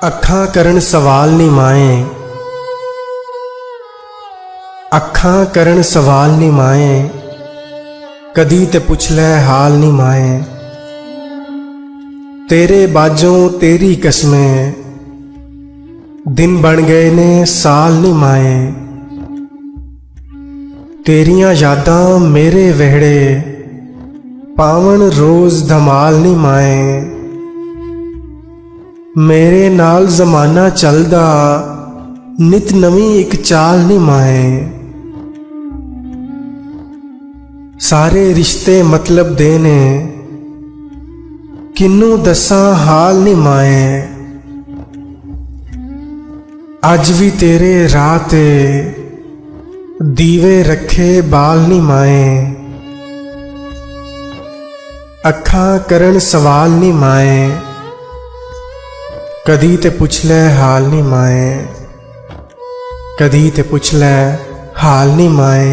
अखां करन सवाल नी माए, अखां करन सवाल नी माए, कदी ते पुछ लै हाल नी माए। तेरे बाजों तेरी कसमें दिन बन गए ने साल नी माए। तेरियां यादां मेरे वेहड़े पावन रोज धमाल नी माए। मेरे नाल जमाना चलदा नित नवी एक चाल नी माए। सारे रिश्ते मतलब दे ने किन्नू दसां हाल नी माए। अज भी तेरे राह ते दीवे रखे बाल नी माए। अखां करन सवाल नी माए, कदी ते पुछ लै हाल नी माए। कदी ते पुछ लै हाल नी माए।